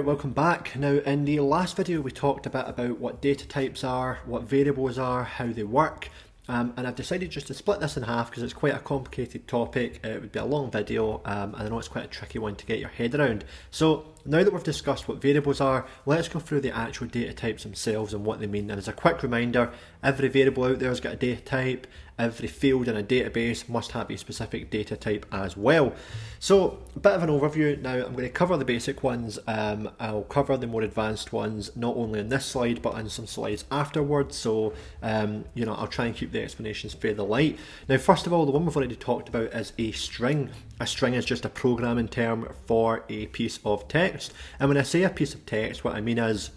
Welcome back. Now in the last video we talked a bit about what data types are, what variables are, how they work, and I've decided just to split this in half because it's quite a complicated topic. It would be a long video and I know it's quite a tricky one to get your head around. So now that we've discussed what variables are, let's go through the actual data types themselves and what they mean. And as a quick reminder, every variable out there has got a data type. Every field in a database must have a specific data type as well. So a bit of an overview. Now I'm going to cover the basic ones. I'll cover the more advanced ones not only in this slide but on some slides afterwards. So I'll try and keep the explanations fairly light. Now first of all, the one we've already talked about is a string. A string is just a programming term for a piece of text. And when I say a piece of text, what I mean is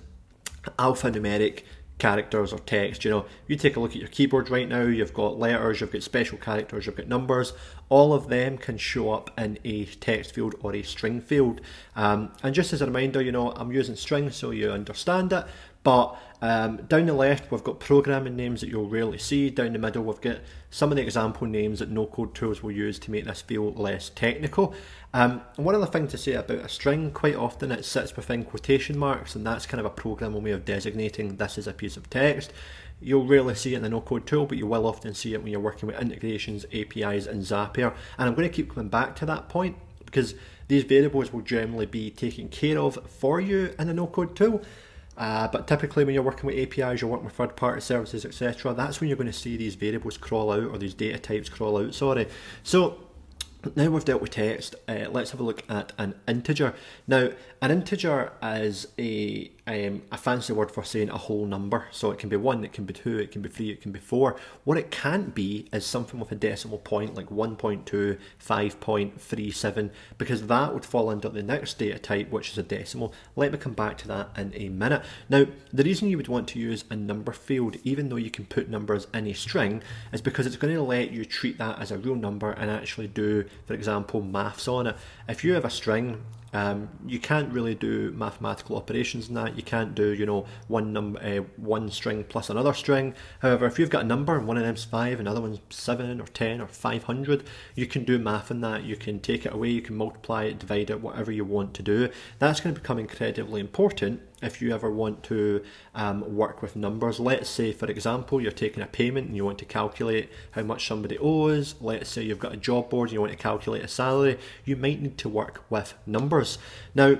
alphanumeric characters or text. You take a look at your keyboard right now, you've got letters, you've got special characters, you've got numbers. All of them can show up in a text field or a string field. And just as a reminder, I'm using strings so you understand it. But down the left, we've got programming names that you'll rarely see. Down the middle, we've got some of the example names that no-code tools will use to make this feel less technical. And one other thing to say about a string, quite often it sits within quotation marks, and that's kind of a programming way of designating this as a piece of text. You'll rarely see it in the no-code tool, but you will often see it when you're working with integrations, APIs, and Zapier. And I'm going to keep coming back to that point because these variables will generally be taken care of for you in the no-code tool. But typically when you're working with APIs, you're working with third-party services, etc., that's when you're going to see these variables crawl out, or these data types crawl out, So now we've dealt with text, let's have a look at an integer. Now, an integer is a fancy word for saying a whole number. So it can be 1, it can be 2, it can be 3, it can be 4. What it can't be is something with a decimal point like 1.2, 5.37, because that would fall under the next data type, which is a decimal. Let me come back to that in a minute. Now, the reason you would want to use a number field, even though you can put numbers in a string, is because it's going to let you treat that as a real number and actually do, for example, maths on it. If you have a string, you can't really do mathematical operations in that. You can't do, one string plus another string. However, if you've got a number and one of them's 5, another one's 7 or 10 or 500, you can do math in that. You can take it away, you can multiply it, divide it, whatever you want to do. That's going to become incredibly important if you ever want to work with numbers. Let's say, for example, you're taking a payment and you want to calculate how much somebody owes. Let's say you've got a job board and you want to calculate a salary. You might need to work with numbers. Now,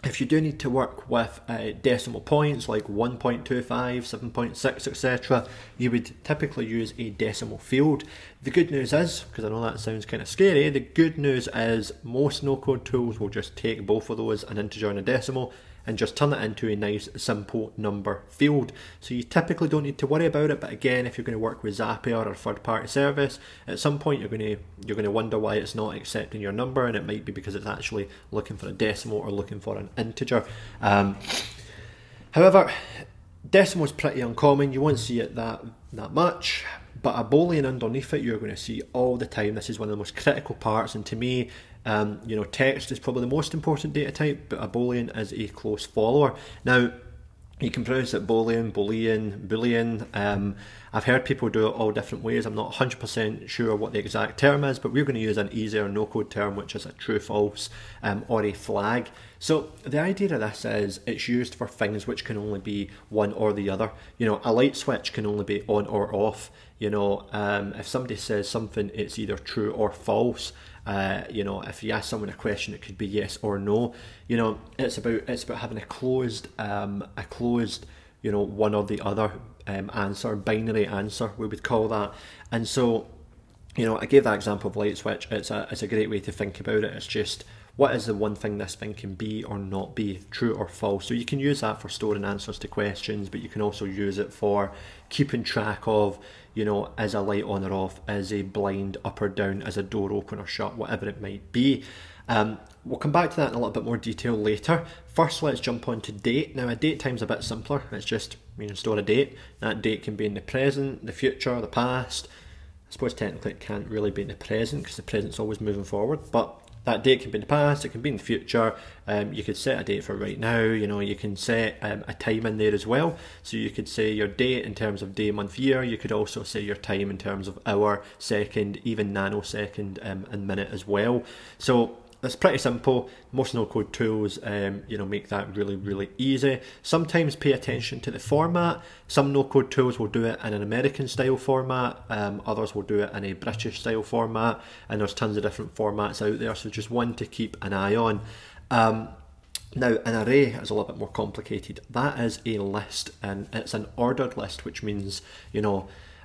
if you do need to work with decimal points like 1.25, 7.6, etc., you would typically use a decimal field. The good news is, because I know that sounds kind of scary, the good news is most no-code tools will just take both of those, an integer and a decimal, and just turn it into a nice simple number field. So you typically don't need to worry about it, but again, if you're going to work with Zapier or third-party service, at some point you're going to wonder why it's not accepting your number, and it might be because it's actually looking for a decimal or looking for an integer. However, decimal is pretty uncommon. You won't see it that much, but a Boolean underneath it you're going to see all the time. This is one of the most critical parts, and to me, text is probably the most important data type, but a Boolean is a close follower. Now, you can pronounce it Boolean, Boolean. I've heard people do it all different ways. I'm not 100% sure what the exact term is, but we're going to use an easier no-code term, which is a true, false, or a flag. So the idea of this is it's used for things which can only be one or the other. A light switch can only be on or off. If somebody says something, it's either true or false. If you ask someone a question, it could be yes or no. It's about having a closed, one or the other answer, binary answer, we would call that. And so, I gave that example of light switch. It's a great way to think about it. It's just, what is the one thing this thing can be or not be, true or false? So you can use that for storing answers to questions, but you can also use it for keeping track of, is a light on or off, is a blind up or down, is a door open or shut, whatever it might be. We'll come back to that in a little bit more detail later. First, let's jump on to date. Now, a date time's a bit simpler. It's just, store a date. That date can be in the present, the future, the past. I suppose technically it can't really be in the present because the present's always moving forward, but that date can be in the past, it can be in the future. You could set a date for right now. You can set a time in there as well. So you could say your date in terms of day, month, year. You could also say your time in terms of hour, second, even nanosecond, and minute as well. So That's pretty simple. Most no-code tools, make that really, really easy. Sometimes pay attention to the format. Some no-code tools will do it in an American-style format. Others will do it in a British-style format. And there's tons of different formats out there, so just one to keep an eye on. Now, an array is a little bit more complicated. That is a list, and it's an ordered list, which means,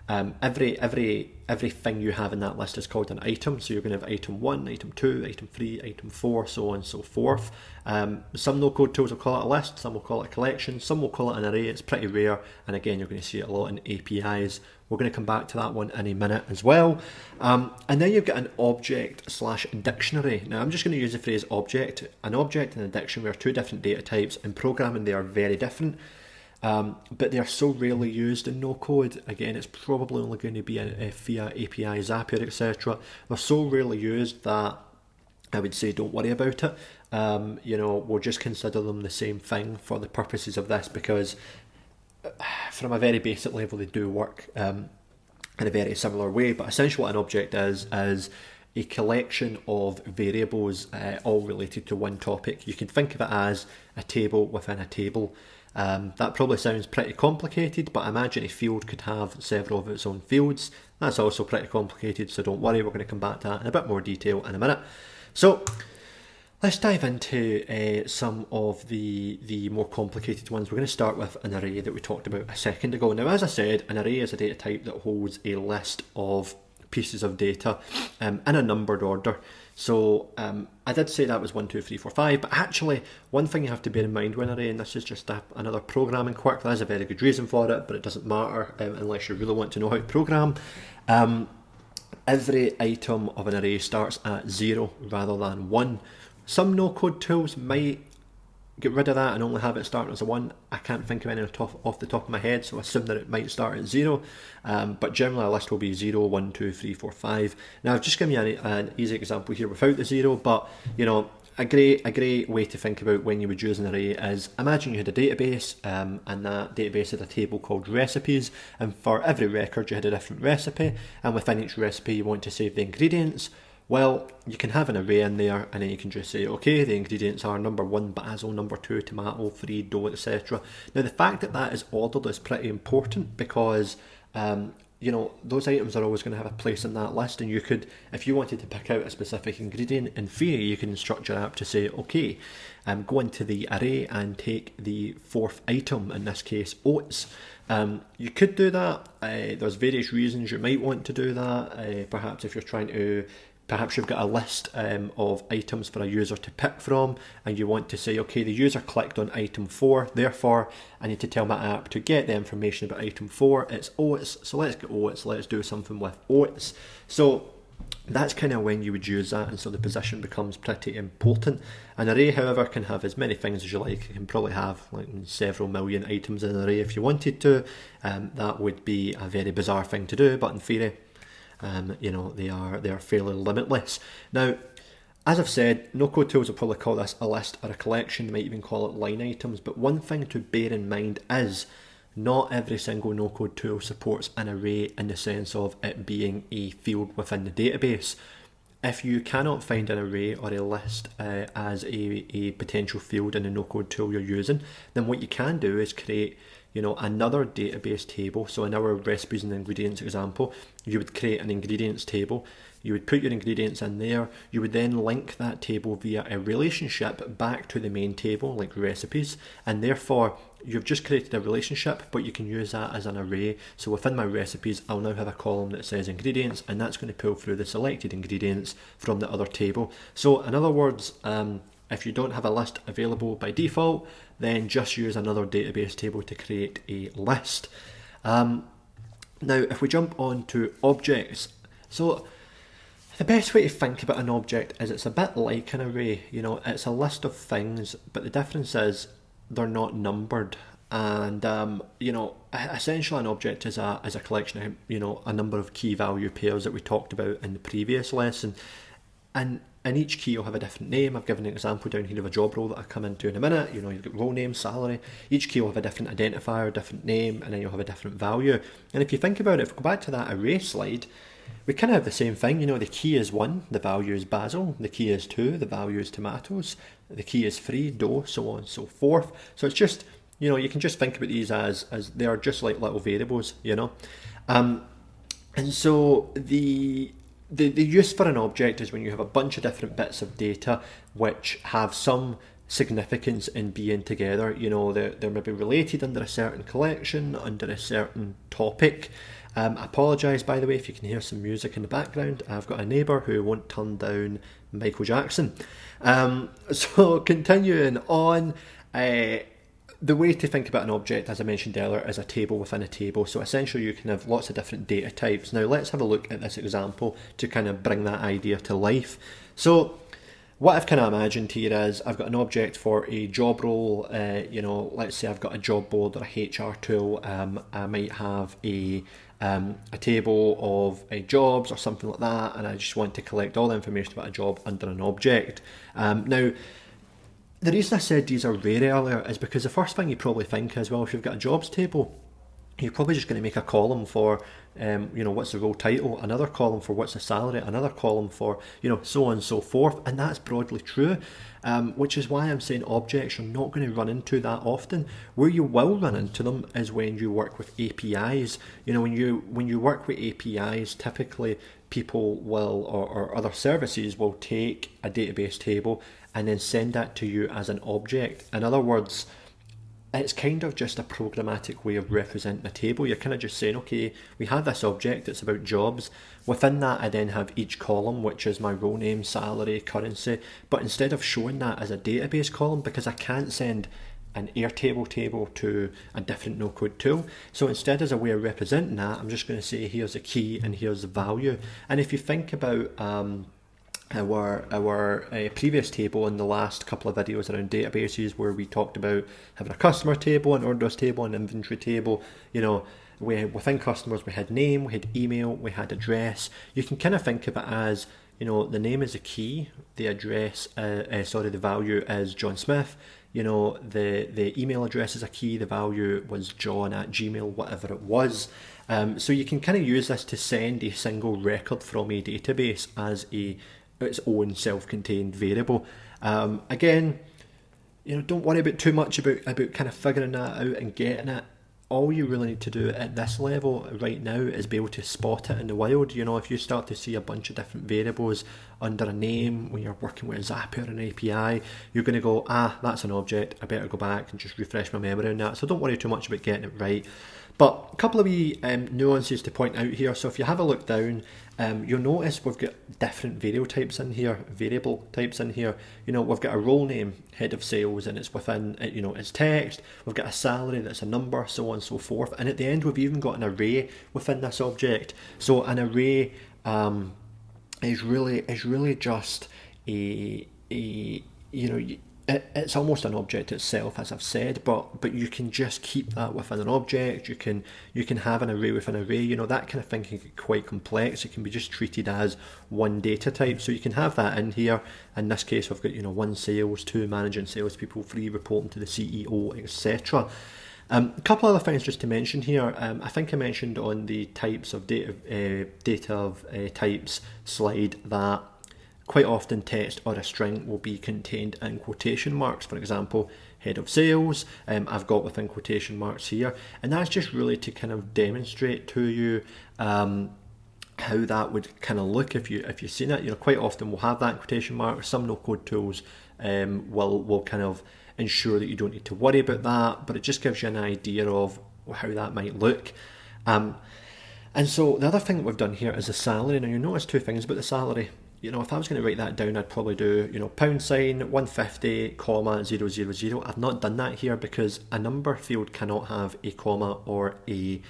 everything you have in that list is called an item. So you're going to have item 1, item 2, item 3, item 4, so on and so forth. Some no-code tools will call it a list, some will call it a collection, some will call it an array. It's pretty rare, and again, you're going to see it a lot in APIs. We're going to come back to that one in a minute as well. And then you've got an object/dictionary. Now, I'm just going to use the phrase object. An object and a dictionary are two different data types. In programming, they are very different. But they are so rarely used in no code. Again, it's probably only going to be via API, Zapier, etc. They're so rarely used that I would say don't worry about it. We'll just consider them the same thing for the purposes of this, because from a very basic level they do work in a very similar way. But essentially what an object is a collection of variables all related to one topic. You can think of it as a table within a table. That probably sounds pretty complicated, but imagine a field could have several of its own fields. That's also pretty complicated, so don't worry, we're going to come back to that in a bit more detail in a minute. So let's dive into some of the more complicated ones. We're going to start with an array that we talked about a second ago. Now, as I said, an array is a data type that holds a list of pieces of data in a numbered order. So I did say that was 1, 2, 3, 4, 5, but actually one thing you have to bear in mind with an array, and this is just another programming quirk, there's a very good reason for it, but it doesn't matter unless you really want to know how to program. Every item of an array starts at 0 rather than 1. Some no-code tools might get rid of that and only have it start as a 1. I can't think of any off the top of my head, so assume that it might start at 0. But generally a list will be 0, 1, 2, 3, 4, 5. Now I've just given you an easy example here without the 0, but a great way to think about when you would use an array is, imagine you had a database and that database had a table called recipes, and for every record you had a different recipe, and within each recipe you want to save the ingredients. Well, you can have an array in there, and then you can just say, okay, the ingredients are number 1 basil, number 2 tomato, 3 dough, etc. Now, the fact that that is ordered is pretty important, because those items are always going to have a place in that list, and you could, if you wanted to pick out a specific ingredient, in theory you can instruct your app to say, okay, go into the array and take the 4th item, in this case oats. You could do that. There's various reasons you might want to do that. Perhaps if you're trying to, perhaps you've got a list of items for a user to pick from, and you want to say, okay, the user clicked on item 4, therefore I need to tell my app to get the information about item 4. It's oats, so let's get oats, let's do something with oats. So that's kind of when you would use that, and so the position becomes pretty important. An array, however, can have as many things as you like. You can probably have like several million items in an array if you wanted to. That would be a very bizarre thing to do, but in theory, they are fairly limitless. Now, as I've said, no-code tools will probably call this a list or a collection. They might even call it line items. But one thing to bear in mind is not every single no-code tool supports an array in the sense of it being a field within the database. If you cannot find an array or a list as a potential field in a no-code tool you're using, then what you can do is create another database table. So in our recipes and ingredients example, you would create an ingredients table. You would put your ingredients in there. You would then link that table via a relationship back to the main table, like recipes. And therefore, you've just created a relationship, but you can use that as an array. So within my recipes, I'll now have a column that says ingredients, and that's going to pull through the selected ingredients from the other table. So in other words, if you don't have a list available by default, then just use another database table to create a list. Now, if we jump on to objects, so the best way to think about an object is it's a bit like an array. It's a list of things, but the difference is they're not numbered. And essentially an object is a collection of a number of key value pairs that we talked about in the previous lesson. And each key will have a different name. I've given an example down here of a job role that I'll come into in a minute. You've got role name, salary. Each key will have a different identifier, different name, and then you'll have a different value. And if you think about it, if we go back to that array slide, we kind of have the same thing. You know, the key is 1, the value is basil. The key is 2, the value is tomatoes. The key is 3, dough, so on and so forth. So it's just, you know, you can just think about these as they are just like little variables, you know. And so the use for an object is when you have a bunch of different bits of data which have some significance in being together. You know, they're maybe related under a certain collection, under a certain topic. I apologise, by the way, if you can hear some music in the background. I've got a neighbour who won't turn down Michael Jackson. So continuing on, the way to think about an object, as I mentioned earlier, is a table within a table. So essentially you can have lots of different data types. Now let's have a look at this example to kind of bring that idea to life. So what I've kind of imagined here is I've got an object for a job role. You know, let's say I've got a job board or a HR tool. I might have a table of jobs or something like that, and I just want to collect all the information about a job under an object. Now, the reason I said these are rare earlier is because the first thing you probably think is, well, if you've got a jobs table, you're probably just going to make a column for, you know, what's the role title, another column for what's the salary, another column for, you know, so on and so forth. And that's broadly true, which is why I'm saying objects you're not going to run into that often. Where you will run into them is when you work with APIs. You know, when you work with APIs, typically people will, or other services will take a database table and then send that to you as an object. In other words, it's kind of just a programmatic way of representing a table. You're kind of just saying, okay, we have this object, it's about jobs. Within that, I then have each column, which is my role name, salary, currency. But instead of showing that as a database column, because I can't send an Airtable table to a different no-code tool. So instead, as a way of representing that, I'm just going to say, here's a key and here's the value. And if you think about our previous table in the last couple of videos around databases, where we talked about having a customer table, an orders table, an inventory table, you know, within customers we had name, we had email, we had address. You can kind of think of it as, you know, the name is a key, the address, the value is John Smith. You know, the email address is a key, the value was john@gmail, whatever it was. So you can kind of use this to send a single record from a database as its own self-contained variable. Again, you know, don't worry about too much about kind of figuring that out and getting it. All you really need to do at this level right now is be able to spot it in the wild. You know, if you start to see a bunch of different variables under a name when you're working with a Zapier or an API, you're going to go, that's an object, I better go back and just refresh my memory on that. So don't worry too much about getting it right. But a couple of wee nuances to point out here. So if you have a look down, you'll notice we've got different variable types in here. You know, we've got a role name, head of sales, and it's within, you know, it's text. We've got a salary that's a number, so on and so forth. And at the end, we've even got an array within this object. So an array is really just a you know, it's almost an object itself, as I've said, but you can just keep that within an object. You can have an array within an array. You know, that kind of thing can get quite complex. It can be just treated as one data type. So you can have that in here. In this case, we've got, you know, 1 sales, 2 managing salespeople, 3 reporting to the CEO, etc. A couple other things just to mention here. I think I mentioned on the types of data types slide that quite often text or a string will be contained in quotation marks. For example, head of sales, I've got within quotation marks here. And that's just really to kind of demonstrate to you how that would kind of look if you've seen it. You know, quite often we'll have that in quotation marks. Some no-code tools will kind of ensure that you don't need to worry about that, but it just gives you an idea of how that might look. And so the other thing that we've done here is the salary. Now, you'll notice 2 things about the salary. You know, if I was going to write that down, I'd probably do, you know, £, 150, comma, 000. I've not done that here because a number field cannot have a comma or a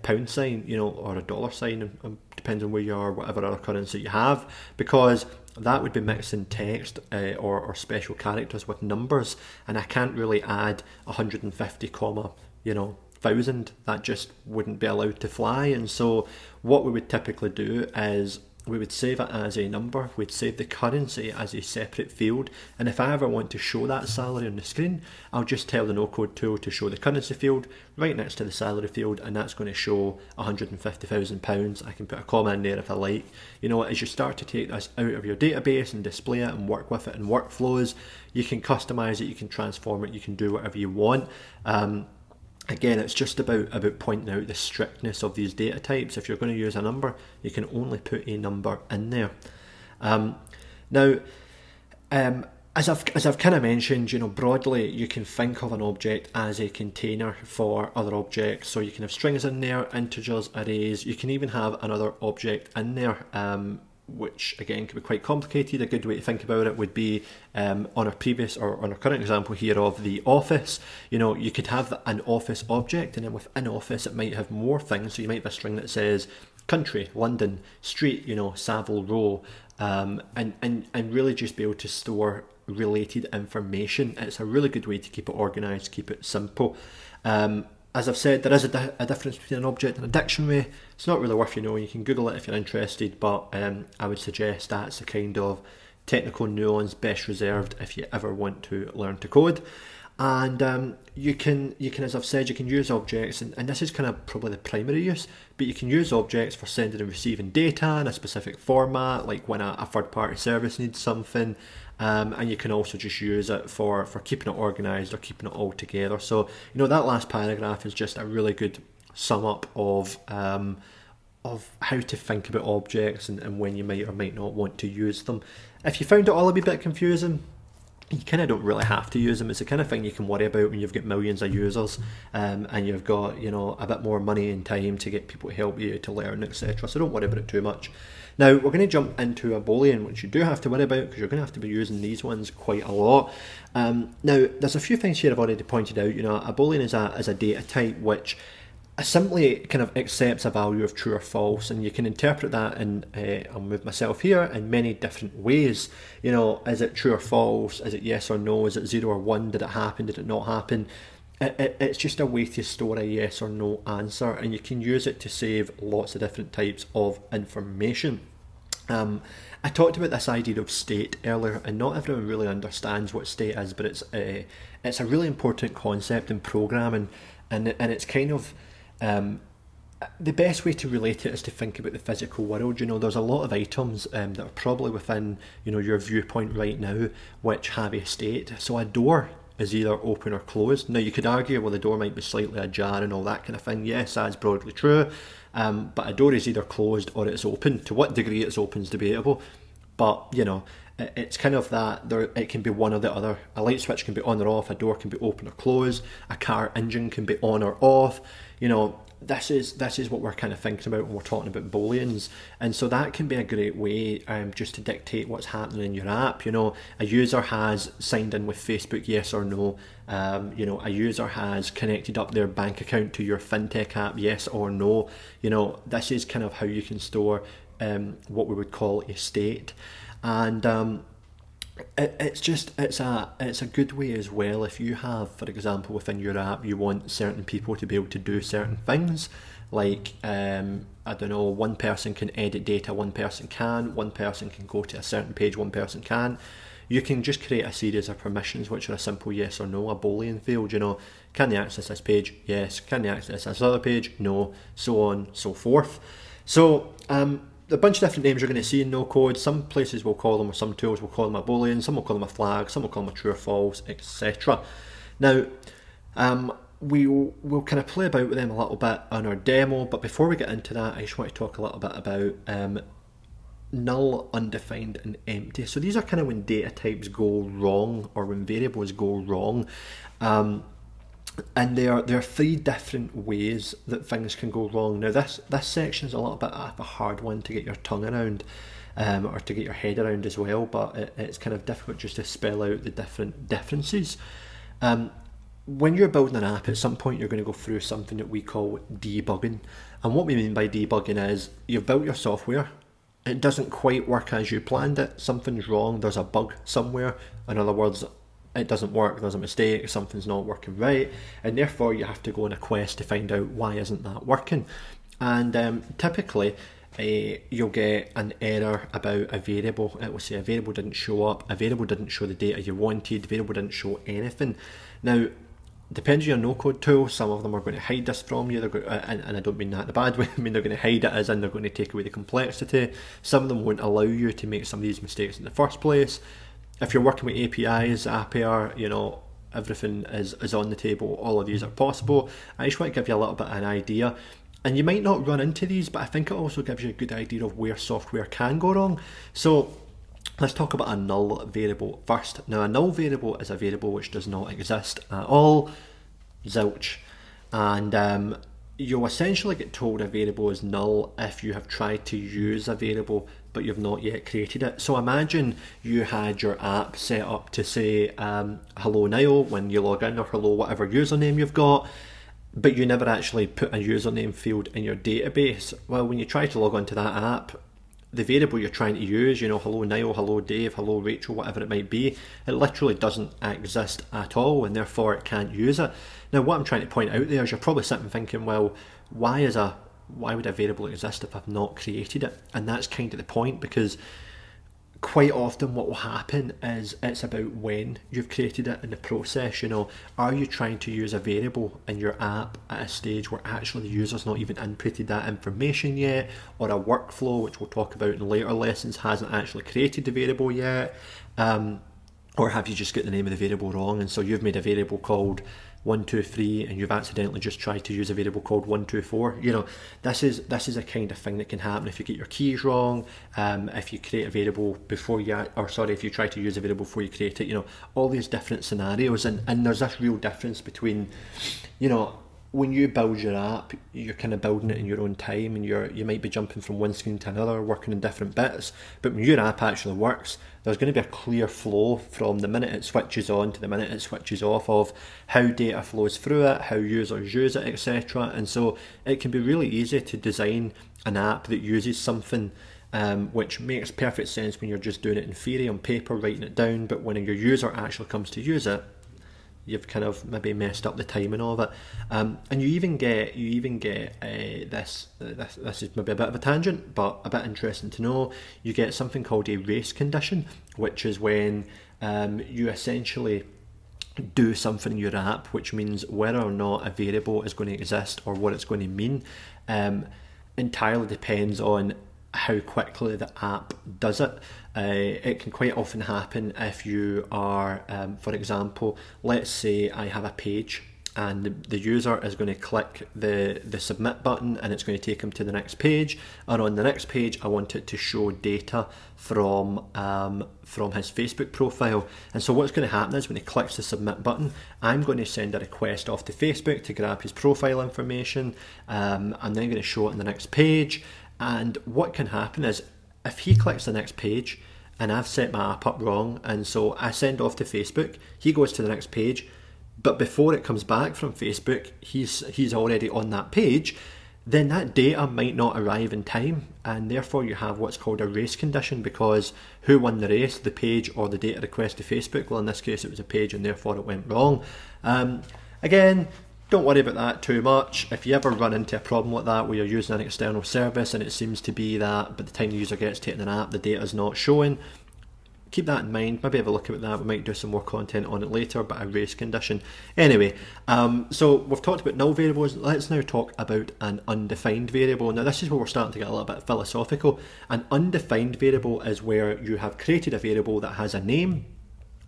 pound sign, you know, or a dollar sign, depending on where you are, whatever other currency you have, because that would be mixing text or special characters with numbers, and I can't really add 150, comma, you know, 1,000. That just wouldn't be allowed to fly. And so what we would typically do is we would save it as a number, we'd save the currency as a separate field, and if I ever want to show that salary on the screen, I'll just tell the no-code tool to show the currency field right next to the salary field, and that's going to show £150,000. I can put a comma in there if I like. You know, as you start to take this out of your database and display it and work with it in workflows, you can customize it, you can transform it, you can do whatever you want. Again, it's just about pointing out the strictness of these data types. If you're going to use a number, you can only put a number in there. Now, as I've kind of mentioned, you know, broadly, you can think of an object as a container for other objects. So you can have strings in there, integers, arrays. You can even have another object in there, which again can be quite complicated. A good way to think about it would be on our previous or on our current example here of the office. You know, you could have an office object, and then within office it might have more things. So you might have a string that says country, London, street, you know, Savile Row, and really just be able to store related information. It's a really good way to keep it organized, keep it simple. As I've said, there is a difference between an object and a dictionary. It's not really worth you knowing. You can Google it if you're interested, but I would suggest that's the kind of technical nuance best reserved if you ever want to learn to code. And you can, as I've said, you can use objects, and this is kind of probably the primary use, but you can use objects for sending and receiving data in a specific format, like when a third-party service needs something. And you can also just use it for keeping it organized or keeping it all together. So, you know, that last paragraph is just a really good sum up of how to think about objects and when you might or might not want to use them. If you found it all a wee bit confusing, you kind of don't really have to use them. It's the kind of thing you can worry about when you've got millions of users, and you've got, you know, a bit more money and time to get people to help you to learn, etc. So don't worry about it too much. Now we're going to jump into a Boolean, which you do have to worry about because you're going to have to be using these ones quite a lot. Now there's a few things here I've already pointed out. You know, a Boolean is a data type which simply kind of accepts a value of true or false, and you can interpret that in, I'll move myself here, in many different ways. You know, is it true or false? Is it yes or no? Is it 0 or 1? Did it happen? Did it not happen? It's just a way to store a yes or no answer, and you can use it to save lots of different types of information. I talked about this idea of state earlier, and not everyone really understands what state is, but it's a really important concept in programming, and it's kind of the best way to relate it is to think about the physical world. You know, there's a lot of items that are probably within, you know, your viewpoint right now which have a state. So a door is either open or closed. Now you could argue, well, the door might be slightly ajar and all that kind of thing. Yes, that's broadly true, but a door is either closed or it's open. To what degree it's open is debatable, but you know, it's kind of that it can be one or the other. A light switch can be on or off, a door can be open or closed, a car engine can be on or off. You know, this is what we're kind of thinking about when we're talking about Booleans, and so that can be a great way just to dictate what's happening in your app. You know, a user has signed in with Facebook, yes or no. You know, a user has connected up their bank account to your fintech app, yes or no. You know, this is kind of how you can store what we would call a state, and it's a good way as well. If you have, for example, within your app, you want certain people to be able to do certain things, like I don't know, one person can edit data, one person can go to a certain page, one person can. You can just create a series of permissions which are a simple yes or no, a Boolean field. You know, can they access this page? Yes. Can they access this other page? No. So on, so forth. So a bunch of different names you're going to see in no code. Some places will call them, or some tools will call them a Boolean, some will call them a flag, some will call them a true or false, etc. Now, we'll kind of play about with them a little bit on our demo, but before we get into that, I just want to talk a little bit about null, undefined, and empty. So these are kind of when data types go wrong, or when variables go wrong. And there are three different ways that things can go wrong. Now this section is a little bit of a hard one to get your tongue around, or to get your head around as well, but it's kind of difficult just to spell out the different differences. When you're building an app, at some point you're going to go through something that we call debugging. And what we mean by debugging is you've built your software, it doesn't quite work as you planned it, something's wrong, there's a bug somewhere. In other words, it doesn't work, there's a mistake, something's not working right, and therefore you have to go on a quest to find out why isn't that working. And typically you'll get an error about a variable. It will say a variable didn't show up, a variable didn't show the data you wanted, the variable didn't show anything. Now, depends on your no-code tool. Some of them are going to hide this from you, and I don't mean that in a bad way. I mean they're going to hide it as in they're going to take away the complexity. Some of them won't allow you to make some of these mistakes in the first place. If you're working with APIs, Zapier, everything is on the table. All of these are possible. I just want to give you a little bit of an idea. And you might not run into these, but I think it also gives you a good idea of where software can go wrong. So let's talk about a null variable first. Now, a null variable is a variable which does not exist at all, zilch. And you'll essentially get told a variable is null if you have tried to use a variable but you've not yet created it. So imagine you had your app set up to say hello Niall when you log in, or hello whatever username you've got, but you never actually put a username field in your database. Well, when you try to log onto that app, the variable you're trying to use, hello Niall, hello Dave, hello Rachel, whatever it might be, it literally doesn't exist at all, and therefore it can't use it. Now, what I'm trying to point out there is you're probably sitting thinking, well, why would a variable exist if I've not created it? And that's kind of the point, because quite often what will happen is it's about when you've created it in the process. Are you trying to use a variable in your app at a stage where actually the user's not even inputted that information yet, or a workflow, which we'll talk about in later lessons, hasn't actually created the variable yet? Or have you just got the name of the variable wrong, and so you've made a variable called 123 and you've accidentally just tried to use a variable called 124? This is a kind of thing that can happen if you get your keys wrong, if you create a variable if you try to use a variable before you create it. All these different scenarios, and there's this real difference between, when you build your app, you're kind of building it in your own time, and you might be jumping from one screen to another, working in different bits. But when your app actually works, there's going to be a clear flow from the minute it switches on to the minute it switches off, of how data flows through it, how users use it, etc. And so it can be really easy to design an app that uses something which makes perfect sense when you're just doing it in theory, on paper, writing it down, but when your user actually comes to use it, you've kind of maybe messed up the timing of it. And you even get this is maybe a bit of a tangent, but a bit interesting to know. You get something called a race condition, which is when you essentially do something in your app, which means whether or not a variable is going to exist or what it's going to mean entirely depends on how quickly the app does it. It can quite often happen if you are, for example, let's say I have a page and the user is going to click the submit button and it's going to take him to the next page, and on the next page I want it to show data from his Facebook profile. And so what's going to happen is when he clicks the submit button, I'm going to send a request off to Facebook to grab his profile information. I'm then going to show it on the next page. And what can happen is if he clicks the next page and I've set my app up wrong, and so I send off to Facebook, he goes to the next page, but before it comes back from Facebook, he's already on that page, then that data might not arrive in time, and therefore you have what's called a race condition, because who won the race, the page or the data request to Facebook? Well, in this case it was a page, and therefore it went wrong. Again, don't worry about that too much. If you ever run into a problem like that where you're using an external service and it seems to be that by the time the user gets to it in an app, the data is not showing, keep that in mind. Maybe have a look at that. We might do some more content on it later, but a race condition. Anyway, so we've talked about null variables. Let's now talk about an undefined variable. Now this is where we're starting to get a little bit philosophical. An undefined variable is where you have created a variable that has a name,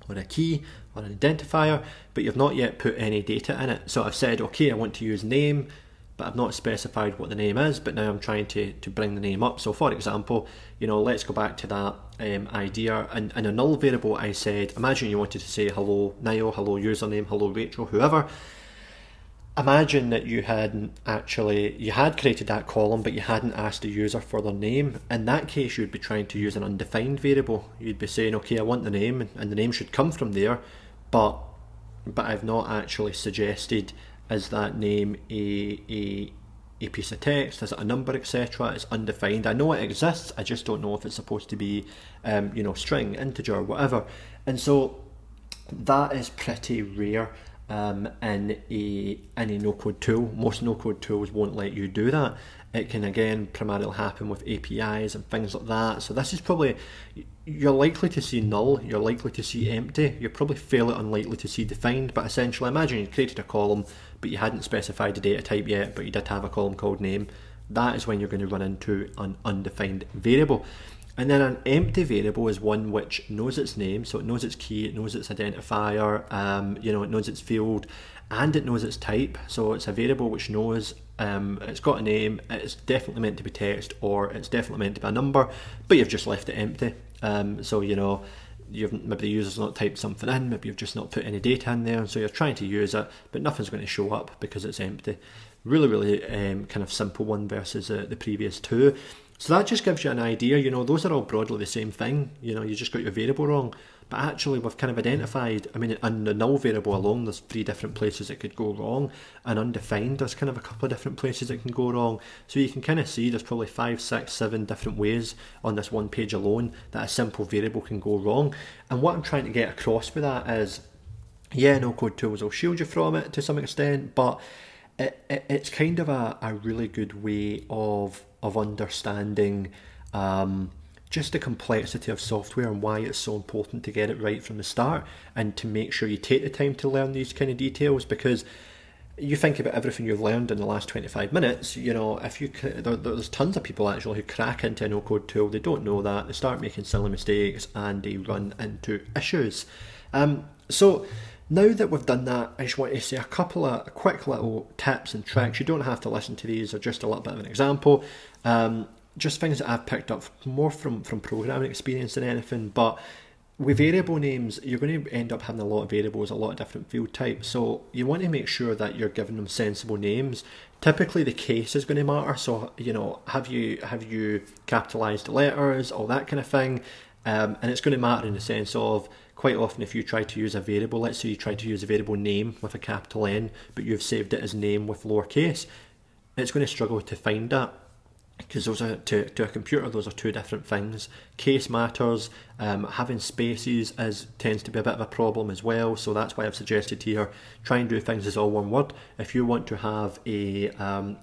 or a key, or an identifier, but you've not yet put any data in it. So I've said, okay, I want to use name, but I've not specified what the name is, but now I'm trying to bring the name up. So for example, let's go back to that idea. And in a null variable, I said, imagine you wanted to say hello Niall, hello username, hello Rachel, whoever. Imagine that you had created that column, but you hadn't asked the user for their name. In that case, you'd be trying to use an undefined variable. You'd be saying, okay, I want the name, and the name should come from there, but I've not actually suggested, is that name a piece of text, is it a number, etc. It's undefined. I know it exists, I just don't know if it's supposed to be string, integer, whatever. And so that is pretty rare. in a no-code tool. Most no-code tools won't let you do that. It can again primarily happen with APIs and things like that. So this is probably, you're likely to see null, you're likely to see empty, you're probably fairly unlikely to see defined, but essentially imagine you created a column but you hadn't specified a data type yet, but you did have a column called name. That is when you're going to run into an undefined variable. And then an empty variable is one which knows its name, so it knows its key, it knows its identifier, it knows its field, and it knows its type. So it's a variable which knows it's got a name, it's definitely meant to be text, or it's definitely meant to be a number, but you've just left it empty. Maybe the user's not typed something in, maybe you've just not put any data in there, and so you're trying to use it, but nothing's going to show up because it's empty. Really kind of simple one versus the previous two. So that just gives you an idea, those are all broadly the same thing, you just got your variable wrong. But actually we've kind of identified, in the null variable alone, there's 3 different places it could go wrong, and undefined, there's kind of a couple of different places it can go wrong. So you can kind of see there's probably 5, 6, 7 different ways on this one page alone that a simple variable can go wrong. And what I'm trying to get across with that is, yeah, no-code tools will shield you from it to some extent, but it's kind of a really good way of understanding just the complexity of software and why it's so important to get it right from the start and to make sure you take the time to learn these kind of details, because you think about everything you've learned in the last 25 minutes, there's tons of people actually who crack into a no-code tool, they don't know that, they start making silly mistakes and they run into issues. So now that we've done that, I just want to say a couple of quick little tips and tricks. You don't have to listen to these, or just a little bit of an example. Just things that I've picked up more from programming experience than anything. But with variable names, you're going to end up having a lot of variables, a lot of different field types. So you want to make sure that you're giving them sensible names. Typically the case is going to matter. So, have you capitalized the letters, all that kind of thing. And it's going to matter in the sense of, quite often if you try to use a variable, let's say you try to use a variable name with a capital N, but you've saved it as name with lowercase, it's going to struggle to find that, because those are, to a computer, those are 2 different things. Case matters, having spaces tends to be a bit of a problem as well, so that's why I've suggested here, try and do things as all one word. If you want to have a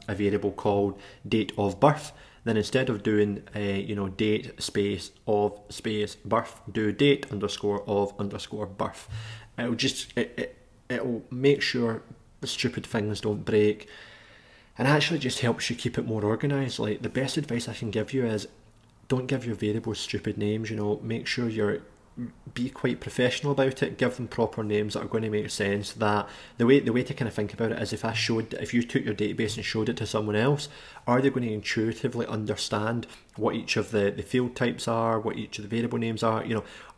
variable called date of birth, then instead of doing date space of space birth, do date underscore of underscore birth. It'll make sure the stupid things don't break, and actually just helps you keep it more organised. Like, the best advice I can give you is, don't give your variables stupid names. Make sure be quite professional about it, give them proper names that are going to make sense. That the way to kind of think about it is, if you took your database and showed it to someone else, are they going to intuitively understand what each of the field types are, what each of the variable names are?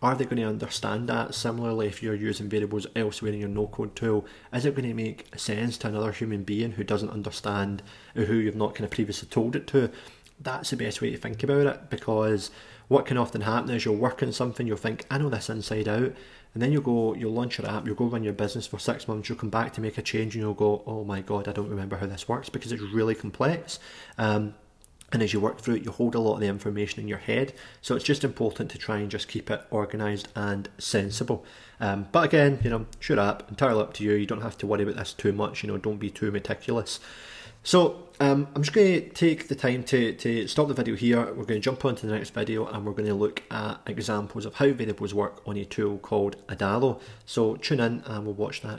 Are they going to understand that? Similarly, if you're using variables elsewhere in your no-code tool, is it going to make sense to another human being who doesn't understand, who you've not kind of previously told it to? That's the best way to think about it, because what can often happen is you'll work on something, you'll think, I know this inside out, and then you'll launch your app, you'll go run your business for 6 months, you'll come back to make a change and you'll go, oh my god, I don't remember how this works, because it's really complex. And as you work through it, you hold a lot of the information in your head. So it's just important to try and just keep it organised and sensible. But again, sure app, entirely up to you. You don't have to worry about this too much, don't be too meticulous. So I'm just going to take the time to stop the video here. We're going to jump on to the next video and we're going to look at examples of how variables work on a tool called Adalo. So tune in and we'll watch that.